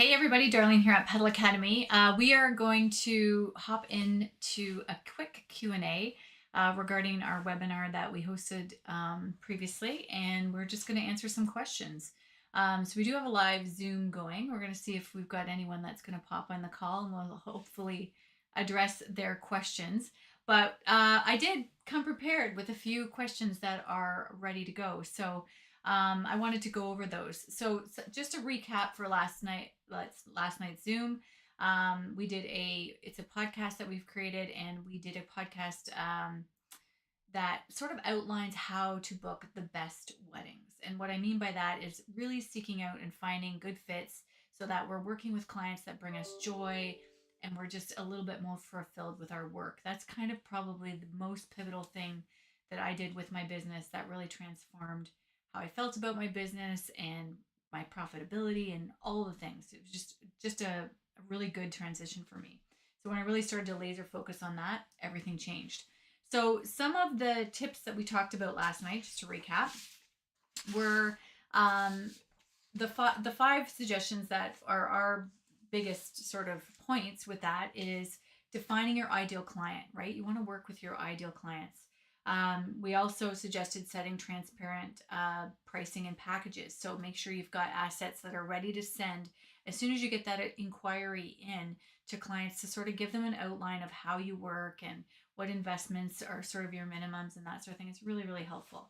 Hey everybody, Darlene here at Pedal Academy. We are going to hop into a quick Q&A regarding our webinar that we hosted previously, and we're just going to answer some questions. So we do have a live Zoom going. We're going to see if we've got anyone that's going to pop on the call, and we'll hopefully address their questions. But I did come prepared with a few questions that are ready to go. So I wanted to go over those. So just to recap for last night's Zoom, it's a podcast that we've created, and we did a podcast that sort of outlines how to book the best weddings. And what I mean by that is really seeking out and finding good fits so that we're working with clients that bring us joy and we're just a little bit more fulfilled with our work. That's kind of probably the most pivotal thing that I did with my business that really transformed how I felt about my business and my profitability and all the things. It was just a really good transition for me. So when I really started to laser focus on that, everything changed. So some of the tips that we talked about last night, just to recap, were the five suggestions that are our biggest sort of points with that is defining your ideal client, right? You want to work with your ideal clients. We also suggested setting transparent pricing and packages. So make sure you've got assets that are ready to send as soon as you get that inquiry in to clients to sort of give them an outline of how you work and what investments are sort of your minimums and that sort of thing. It's really, really helpful.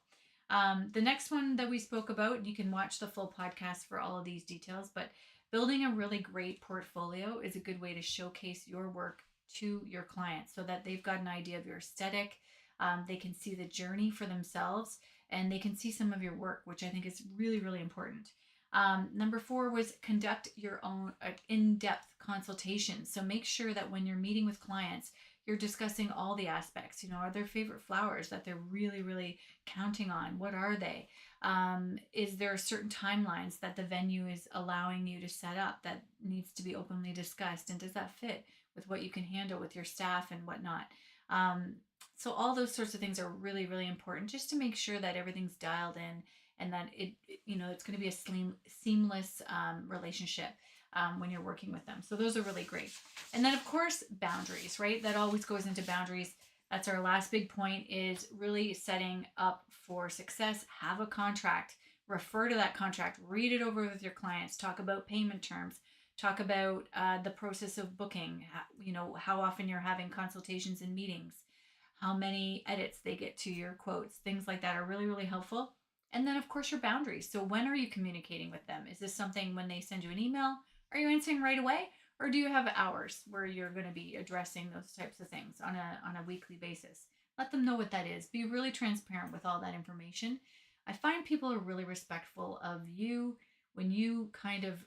The next one that we spoke about, you can watch the full podcast for all of these details, but building a really great portfolio is a good way to showcase your work to your clients so that they've got an idea of your aesthetic. They can see the journey for themselves and they can see some of your work, which I think is really, really important. Number 4 was conduct your own in-depth consultations. So make sure that when you're meeting with clients, you're discussing all the aspects. Are their favorite flowers that they're really, really counting on? What are they? Is there certain timelines that the venue is allowing you to set up that needs to be openly discussed? And does that fit with what you can handle with your staff and whatnot? So all those sorts of things are really, really important just to make sure that everything's dialed in and that it's going to be a seamless relationship when you're working with them. So those are really great. And then of course, boundaries, right? That always goes into boundaries. That's our last big point, is really setting up for success. Have a contract, refer to that contract, read it over with your clients, talk about payment terms, talk about the process of booking, how often you're having consultations and meetings, how many edits they get to your quotes, things like that are really, really helpful. And then, of course, your boundaries. So, when are you communicating with them? Is this something when they send you an email? Are you answering right away? Or do you have hours where you're going to be addressing those types of things on a weekly basis? Let them know what that is. Be really transparent with all that information. I find people are really respectful of you when you kind of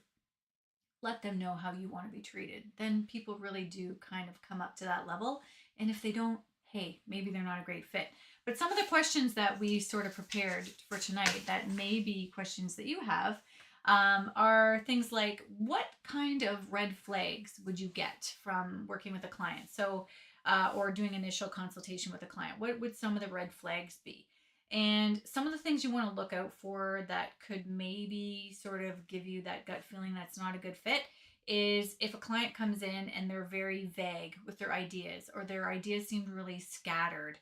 let them know how you want to be treated. Then people really do kind of come up to that level. And if they don't, hey, maybe they're not a great fit. But some of the questions that we sort of prepared for tonight that may be questions that you have are things like, what kind of red flags would you get from working with a client? So, or doing initial consultation with a client. What would some of the red flags be? And some of the things you want to look out for that could maybe sort of give you that gut feeling that's not a good fit is if a client comes in and they're very vague with their ideas, or their ideas seem really scattered.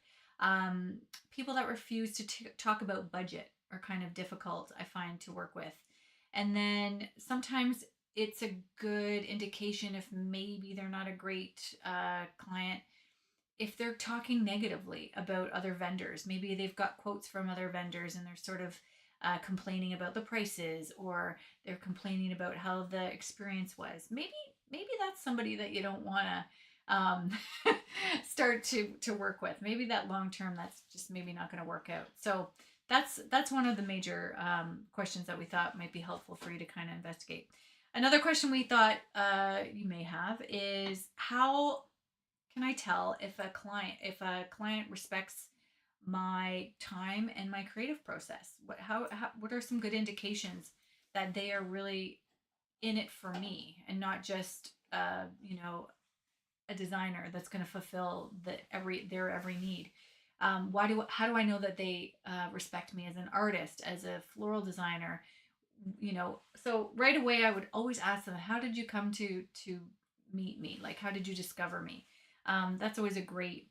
People that refuse to talk about budget are kind of difficult, I find, to work with. And then sometimes it's a good indication if maybe they're not a great client if they're talking negatively about other vendors. Maybe they've got quotes from other vendors and they're sort of complaining about the prices, or they're complaining about how the experience was. Maybe that's somebody that you don't want to start to work with. Maybe that long term, that's just maybe not going to work out. So that's one of the major questions that we thought might be helpful for you to kind of investigate. Another question we thought you may have is, how can I tell if a client respects my time and my creative process? What are some good indications that they are really in it for me and not just a designer that's going to fulfill their every need? How do I know that they respect me as an artist, as a floral designer? So right away I would always ask them, how did you come to meet me? Like, how did you discover me? That's always a great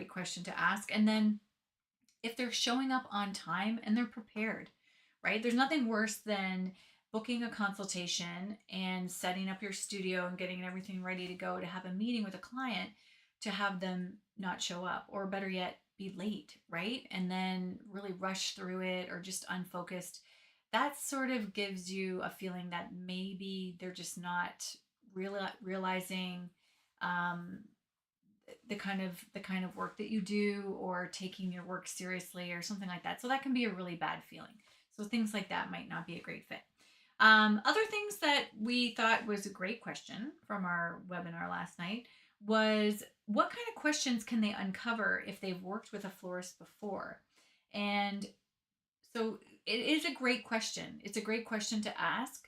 question to ask. And then if they're showing up on time and they're prepared, right? There's nothing worse than booking a consultation and setting up your studio and getting everything ready to go to have a meeting with a client, to have them not show up, or better yet, be late, right? And then really rush through it or just unfocused. That sort of gives you a feeling that maybe they're just not realizing um, the kind of work that you do, or taking your work seriously or something like that. So that can be a really bad feeling. So things like that might not be a great fit. Other things that we thought was a great question from our webinar last night was, what kind of questions can they uncover if they've worked with a florist before? And so it is a great question. It's a great question to ask,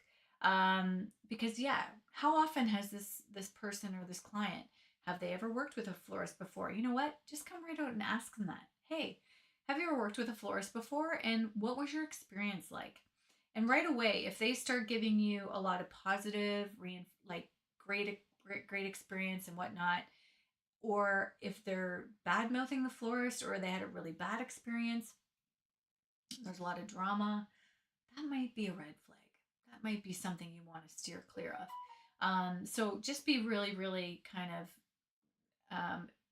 because yeah, how often has this person or this client, have they ever worked with a florist before? You know what? Just come right out and ask them that. Hey, have you ever worked with a florist before, and what was your experience like? And right away, if they start giving you a lot of positive, like great experience and whatnot, or if they're bad mouthing the florist or they had a really bad experience, there's a lot of drama, that might be a red flag. That might be something you want to steer clear of. So just be really, really kind of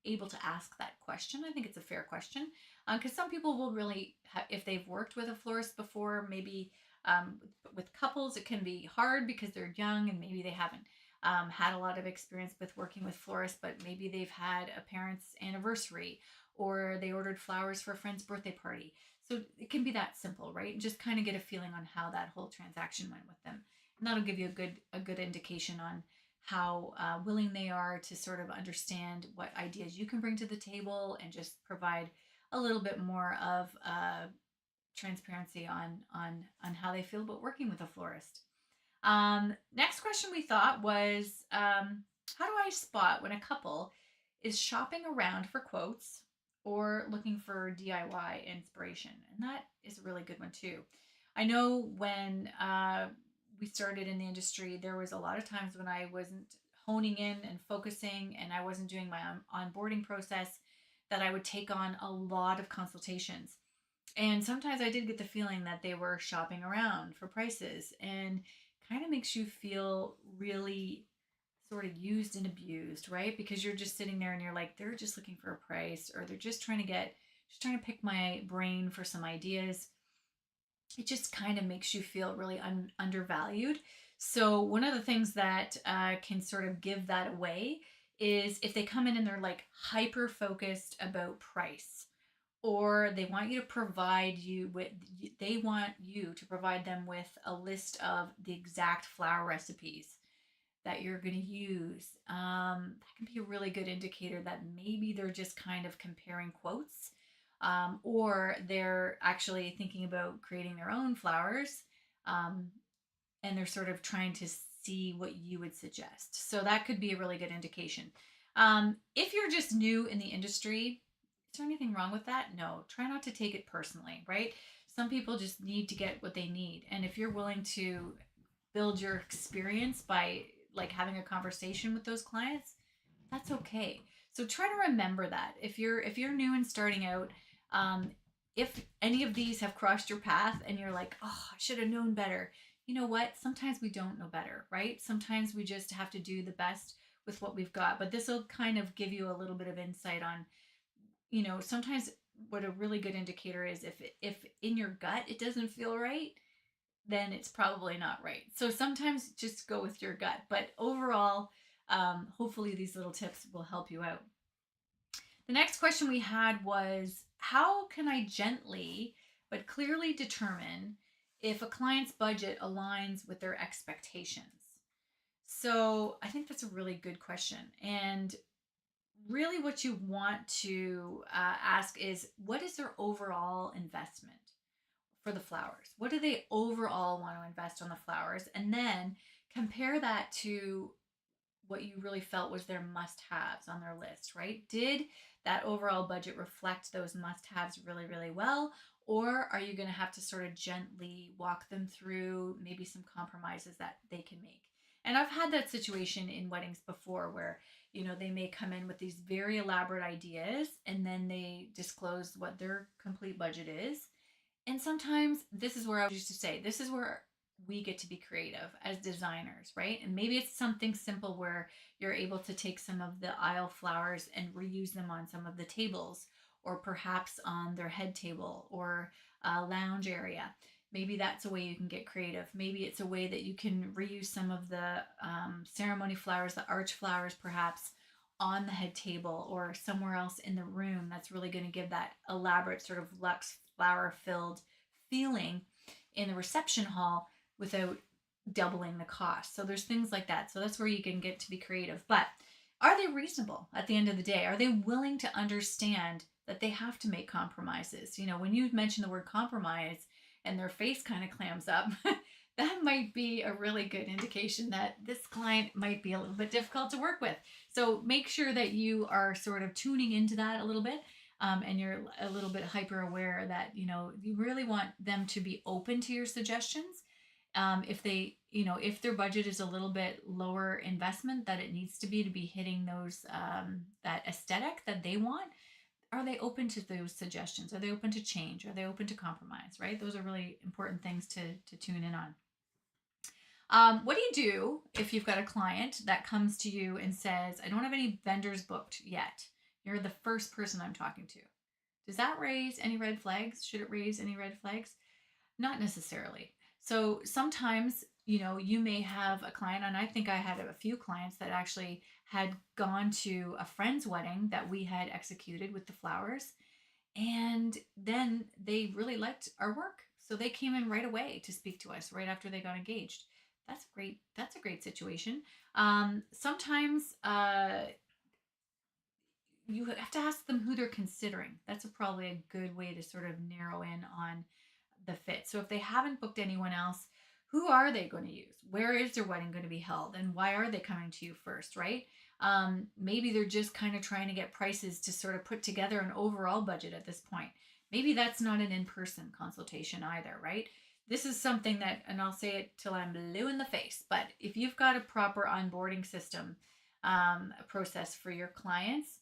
able to ask that question. I think it's a fair question, because some people will really, if they've worked with a florist before, maybe um, with couples, it can be hard because they're young and maybe they haven't had a lot of experience with working with florists, but maybe they've had a parent's anniversary, or they ordered flowers for a friend's birthday party. So it can be that simple, right? And just kind of get a feeling on how that whole transaction went with them, and that'll give you a good indication on how willing they are to sort of understand what ideas you can bring to the table, and just provide a little bit more of transparency on how they feel about working with a florist. Next question we thought was, how do I spot when a couple is shopping around for quotes or looking for DIY inspiration? And that is a really good one too. I know when we started in the industry, there was a lot of times when I wasn't honing in and focusing, and I wasn't doing my onboarding process, that I would take on a lot of consultations. And sometimes I did get the feeling that they were shopping around for prices, and kind of makes you feel really sort of used and abused, right? Because you're just sitting there and you're like, they're just looking for a price, or they're just trying to pick my brain for some ideas. It just kind of makes you feel really undervalued. So one of the things that can sort of give that away is if they come in and they're like hyper focused about price, or they want you to provide them with a list of the exact flower recipes that you're going to use. That can be a really good indicator that maybe they're just kind of comparing quotes, or they're actually thinking about creating their own flowers, um, and they're sort of trying to see what you would suggest. So that could be a really good indication. If you're just new in the industry, is there anything wrong with that? No, try not to take it personally, right? Some people just need to get what they need. And if you're willing to build your experience by like having a conversation with those clients, that's okay. So try to remember that if you're new and starting out, um, if any of these have crossed your path and you're like, oh, I should have known better. You know what? Sometimes we don't know better, right? Sometimes we just have to do the best with what we've got. But this will kind of give you a little bit of insight on, sometimes what a really good indicator is, if in your gut it doesn't feel right, then it's probably not right. So sometimes just go with your gut. But overall, hopefully these little tips will help you out. The next question we had was, how can I gently but clearly determine if a client's budget aligns with their expectations? So I think that's a really good question. And really, what you want to ask is, what is their overall investment for the flowers? What do they overall want to invest on the flowers? And then compare that to what you really felt was their must haves on their list, right? Did that overall budget reflect those must-haves really, really well? Or are you going to have to sort of gently walk them through maybe some compromises that they can make? And I've had that situation in weddings before where, they may come in with these very elaborate ideas and then they disclose what their complete budget is. And sometimes this is where I used to say, this is where we get to be creative as designers, right? And maybe it's something simple where you're able to take some of the aisle flowers and reuse them on some of the tables, or perhaps on their head table or a lounge area. Maybe that's a way you can get creative. Maybe it's a way that you can reuse some of the ceremony flowers, the arch flowers, perhaps on the head table or somewhere else in the room. That's really going to give that elaborate sort of luxe flower filled feeling in the reception hall without doubling the cost. So there's things like that. So that's where you can get to be creative. But are they reasonable at the end of the day? Are they willing to understand that they have to make compromises? When you mention the word compromise and their face kind of clams up, that might be a really good indication that this client might be a little bit difficult to work with. So make sure that you are sort of tuning into that a little bit. And you're a little bit hyper aware that, you really want them to be open to your suggestions. If they, if their budget is a little bit lower investment that it needs to be hitting those, that aesthetic that they want, are they open to those suggestions? Are they open to change? Are they open to compromise, right? Those are really important things to tune in on. What do you do if you've got a client that comes to you and says, I don't have any vendors booked yet? You're the first person I'm talking to. Does that raise any red flags? Should it raise any red flags? Not necessarily. So sometimes, you may have a client, and I think I had a few clients that actually had gone to a friend's wedding that we had executed with the flowers. And then they really liked our work. So they came in right away to speak to us right after they got engaged. That's great. That's a great situation. Sometimes you have to ask them who they're considering. That's probably a good way to sort of narrow in on the fit. So if they haven't booked anyone else, who are they going to use? Where is their wedding going to be held? And why are they coming to you first, right? Maybe they're just kind of trying to get prices to sort of put together an overall budget at this point. Maybe that's not an in-person consultation either, right? This is something that, and I'll say it till I'm blue in the face, but if you've got a proper onboarding system, a process for your clients,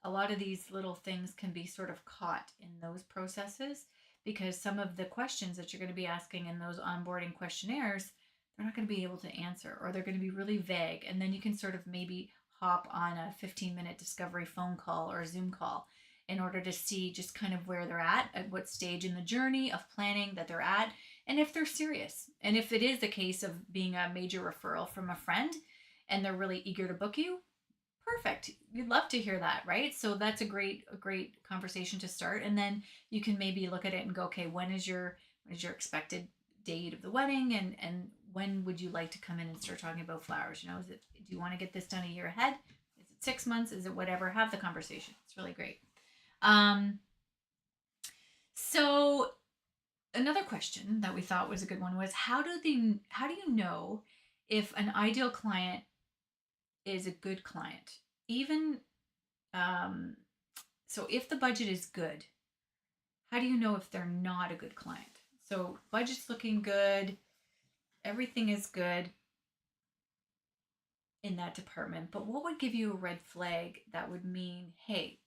a lot of these little things can be sort of caught in those processes, because some of the questions that you're going to be asking in those onboarding questionnaires, they're not going to be able to answer, or they're going to be really vague. And then you can sort of maybe hop on a 15-minute discovery phone call or a Zoom call in order to see just kind of where they're at what stage in the journey of planning that they're at, and if they're serious. And if it is the case of being a major referral from a friend and they're really eager to book you, perfect. You'd love to hear that, right? So that's a great conversation to start. And then you can maybe look at it and go, okay, when is your expected date of the wedding, and when would you like to come in and start talking about flowers? Is it, do you want to get this done a year ahead? Is it 6 months? Is it whatever? Have the conversation. It's really great. So another question that we thought was a good one was, how do you know if an ideal client is a good client? Even so if the budget is good, how do you know if they're not a good client? So budget's looking good, everything is good in that department, but what would give you a red flag that would mean, hey,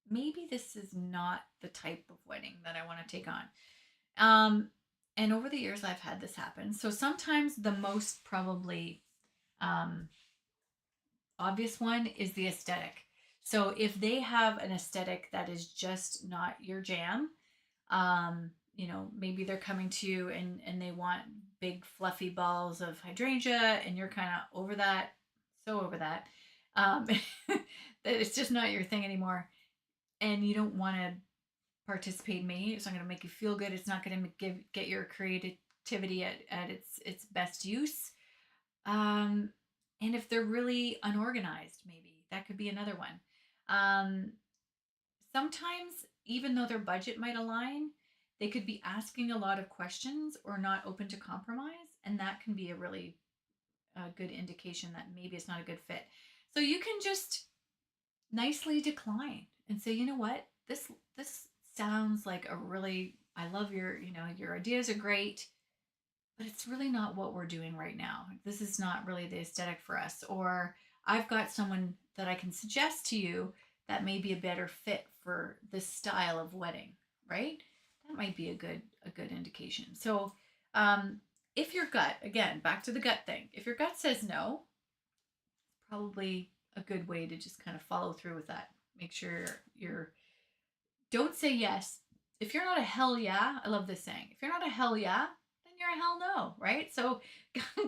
maybe this is not the type of wedding that I want to take on? And over the years I've had this happen. So sometimes the most probably obvious one is the aesthetic. So if they have an aesthetic that is just not your jam, maybe they're coming to you and they want big fluffy balls of hydrangea and you're kind of over that, so over that, that it's just not your thing anymore. And you don't want to participate. Maybe it's not going to make you feel good. It's not going to get your creativity at its best use. And if they're really unorganized, maybe that could be another one. Sometimes, even though their budget might align, they could be asking a lot of questions or not open to compromise. And that can be a really good indication that maybe it's not a good fit. So you can just nicely decline. and say, you know what, this sounds like a really, I love your, your ideas are great, but it's really not what we're doing right now. This is not really the aesthetic for us. Or I've got someone that I can suggest to you that may be a better fit for this style of wedding, right? That might be a good indication. So, um, if your gut, again, back to the gut thing, if your gut says no, probably a good way to just kind of follow through with that. Make sure you're don't say yes. If you're not a hell yeah, I love this saying. If you're not a hell yeah, then you're a hell no, right? So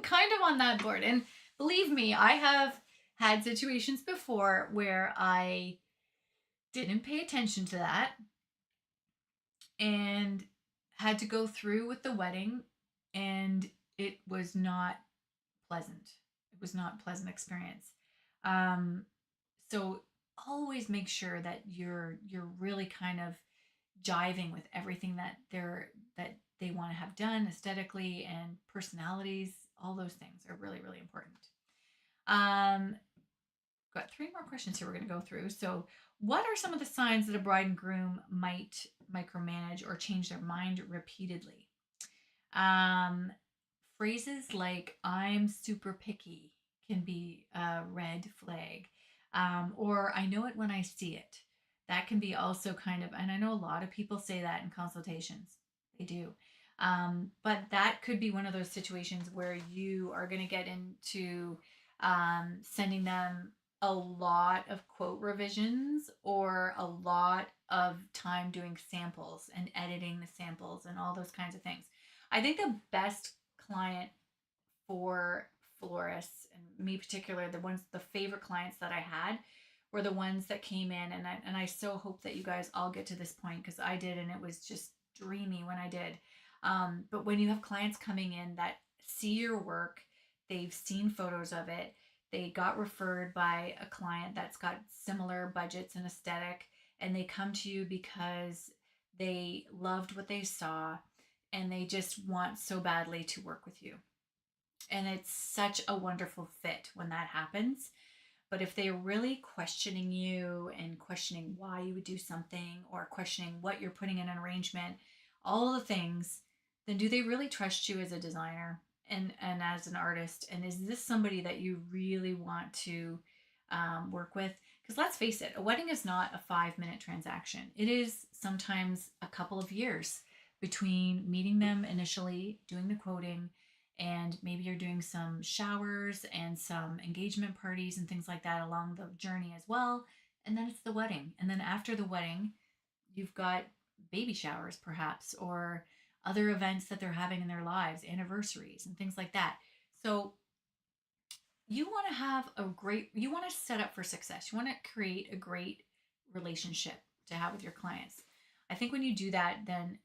kind of on that board. And believe me, I have had situations before where I didn't pay attention to that and had to go through with the wedding, and it was not pleasant. It was not a pleasant experience. Um, so always make sure that you're really kind of jiving with everything that they want to have done aesthetically, and personalities. All those things are really, really important. Um, got three more questions here we're going to go through. So, what are some of the signs that a bride and groom might micromanage or change their mind repeatedly? Um, Phrases like "I'm super picky" can be a red flag, or "I know it when I see it." That can be also kind of, and I know a lot of people say that in consultations. They do. But that could be one of those situations where you are going to get into sending them a lot of quote revisions or a lot of time doing samples and editing the samples and all those kinds of things. I think the best client for florists, and me particular, the favorite clients that I had were the ones that came in, and I so hope that you guys all get to this point, because I did, and it was just dreamy when I did. But when you have clients coming in that see your work, they've seen photos of it, they got referred by a client that's got similar budgets and aesthetic, and they come to you because they loved what they saw and they just want so badly to work with you. And it's such a wonderful fit when that happens. But if they're really questioning you and questioning why you would do something, or questioning what you're putting in an arrangement, all the things, then do they really trust you as a designer and as an artist? And is this somebody that you really want to work with? Because let's face it, a wedding is not a 5-minute transaction. It is sometimes a couple of years between meeting them initially, doing the quoting, and maybe you're doing some showers and some engagement parties and things like that along the journey as well. And then it's the wedding. And then after the wedding, you've got baby showers, perhaps, or other events that they're having in their lives, anniversaries and things like that. So you want to have you want to set up for success. You want to create a great relationship to have with your clients. I think when you do that, then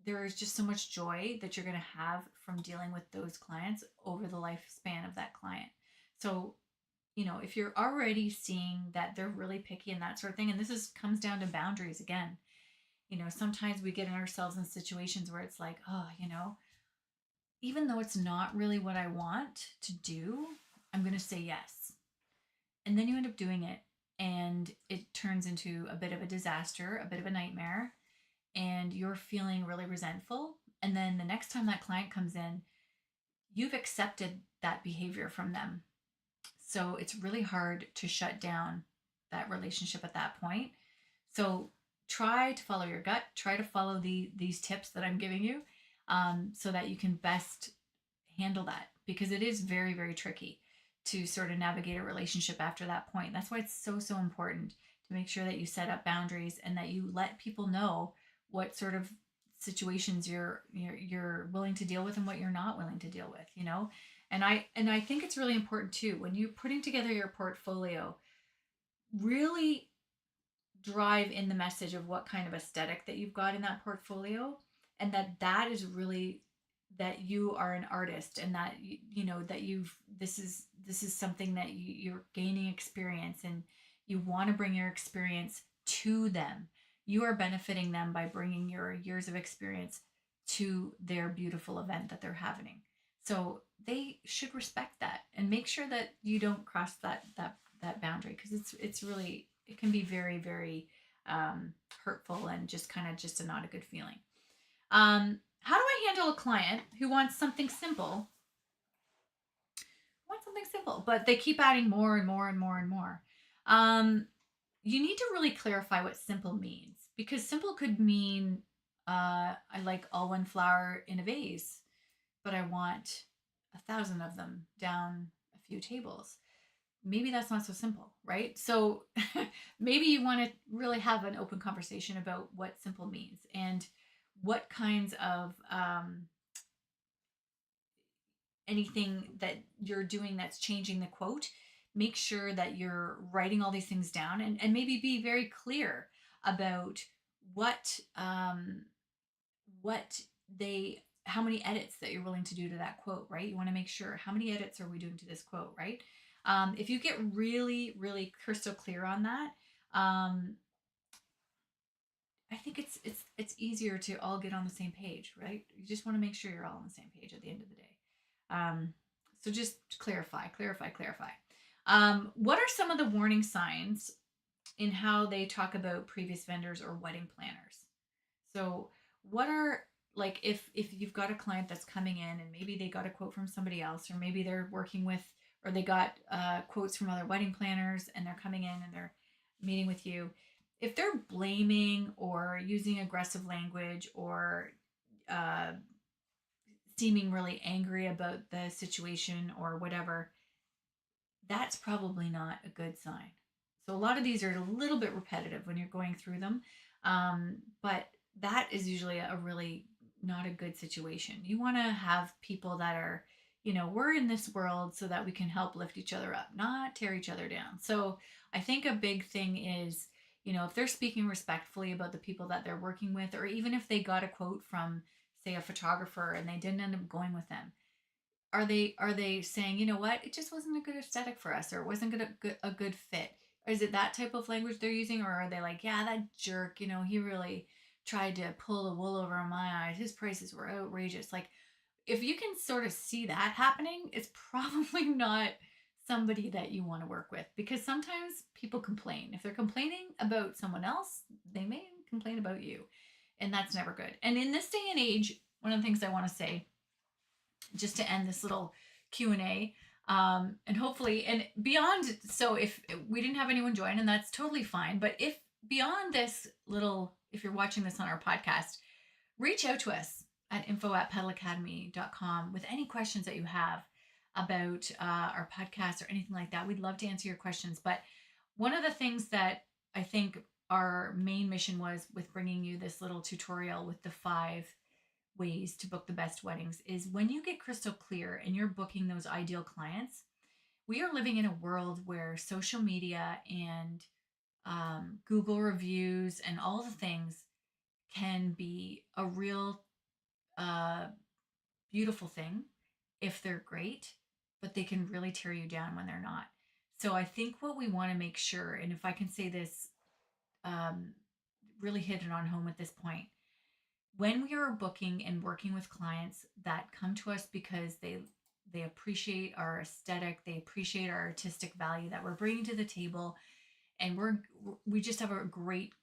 there is just so much joy that you're going to have from dealing with those clients over the lifespan of that client. So, if you're already seeing that they're really picky and that sort of thing, and this comes down to boundaries again. Sometimes we get in ourselves in situations where it's like, oh, even though it's not really what I want to do, I'm going to say yes. And then you end up doing it, and it turns into a bit of a disaster, a bit of a nightmare, and you're feeling really resentful. And then the next time that client comes in, you've accepted that behavior from them. So it's really hard to shut down that relationship at that point. So try to follow your gut, try to follow these tips that I'm giving you, so that you can best handle that, because it is very, very tricky to sort of navigate a relationship after that point. That's why it's so, so important to make sure that you set up boundaries and that you let people know what sort of situations you're willing to deal with and what you're not willing to deal with. And I think it's really important too, when you're putting together your portfolio, really drive in the message of what kind of aesthetic that you've got in that portfolio, and that is really that you are an artist, and that that this is something that you're gaining experience, and you want to bring your experience to them. You are benefiting them by bringing your years of experience to their beautiful event that they're having. So they should respect that, and make sure that you don't cross that boundary, because it's really, it can be very, very hurtful and just kind of just a not a good feeling. How do I handle a client who wants something simple? Want something simple, but they keep adding more and more and more and more. Um, you need to really clarify what simple means, because simple could mean I like all one flower in a vase, but I want 1,000 of them down a few tables. Maybe that's not so simple, right? So maybe you want to really have an open conversation about what simple means and what kinds of anything that you're doing that's changing the quote. Make sure that you're writing all these things down, and maybe be very clear about what what they how many edits that you're willing to do to that quote, right? You want to make sure, how many edits are we doing to this quote, right? If you get really, really crystal clear on that, I think it's easier to all get on the same page, right? You just want to make sure you're all on the same page at the end of the day. Um, so just clarify, clarify, clarify. What are some of the warning signs in how they talk about previous vendors or wedding planners? So what are, like, if you've got a client that's coming in and maybe they got a quote from somebody else, or maybe they're working with, or they got quotes from other wedding planners and they're coming in and they're meeting with you, if they're blaming or using aggressive language or uh, seeming really angry about the situation or whatever, that's probably not a good sign. So a lot of these are a little bit repetitive when you're going through them, but that is usually a really not a good situation. You want to have people that are, we're in this world so that we can help lift each other up, not tear each other down. So I think a big thing is, if they're speaking respectfully about the people that they're working with, or even if they got a quote from, say, a photographer and they didn't end up going with them, are they saying, you know what, it just wasn't a good aesthetic for us, or it wasn't a good fit? Or is it that type of language they're using, or are they like, yeah, that jerk, he really tried to pull the wool over my eyes, his prices were outrageous? Like, if you can sort of see that happening, it's probably not somebody that you want to work with, because sometimes people complain. If they're complaining about someone else, they may complain about you, and that's never good. And in this day and age, one of the things I want to say, just to end this little Q&A, and hopefully, and beyond, so if we didn't have anyone join, and that's totally fine, but if beyond this little, if you're watching this on our podcast, reach out to us at info@pedalacademy.com with any questions that you have about our podcast or anything like that. We'd love to answer your questions. But one of the things that I think our main mission was with bringing you this little tutorial with the 5 ways to book the best weddings is, when you get crystal clear and you're booking those ideal clients, we are living in a world where social media and Google reviews and all the things can be a real uh, beautiful thing if they're great, but they can really tear you down when they're not. So I think what we want to make sure, and if I can say this, um, really hit it on home at this point, when we are booking and working with clients that come to us because they appreciate our aesthetic, they appreciate our artistic value that we're bringing to the table, and we just have a great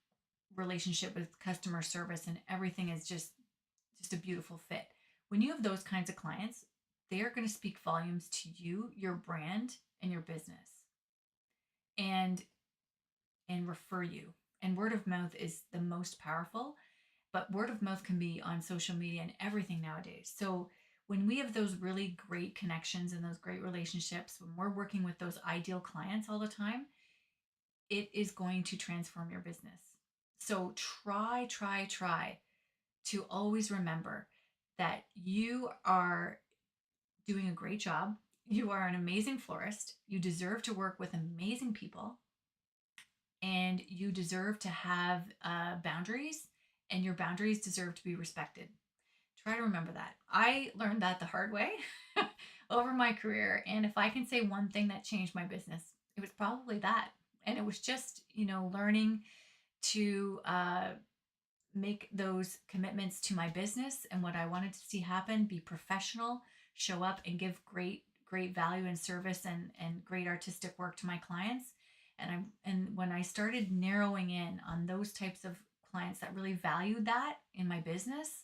relationship with customer service, and everything is just a beautiful fit. When you have those kinds of clients, they are going to speak volumes to you, your brand, and your business, and refer you. And word of mouth is the most powerful, but word of mouth can be on social media and everything nowadays. So when we have those really great connections and those great relationships, when we're working with those ideal clients all the time, it is going to transform your business. So try to always remember that you are doing a great job. You are an amazing florist. You deserve to work with amazing people, and you deserve to have boundaries, and your boundaries deserve to be respected. Try to remember that. I learned that the hard way over my career. And if I can say one thing that changed my business, it was probably that. And it was just, learning to make those commitments to my business and what I wanted to see happen, be professional, show up and give great value and service and great artistic work to my clients. And when I started narrowing in on those types of clients that really valued that in my business,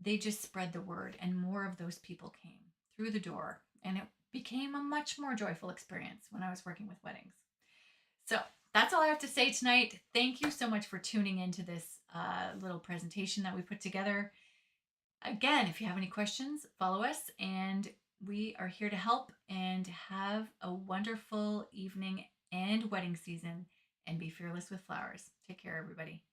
they just spread the word, and more of those people came through the door, and it became a much more joyful experience when I was working with weddings. So that's all I have to say tonight. Thank you so much for tuning into this little presentation that we put together. Again, if you have any questions, follow us, and we are here to help. And have a wonderful evening and wedding season, and be fearless with flowers. Take care, everybody.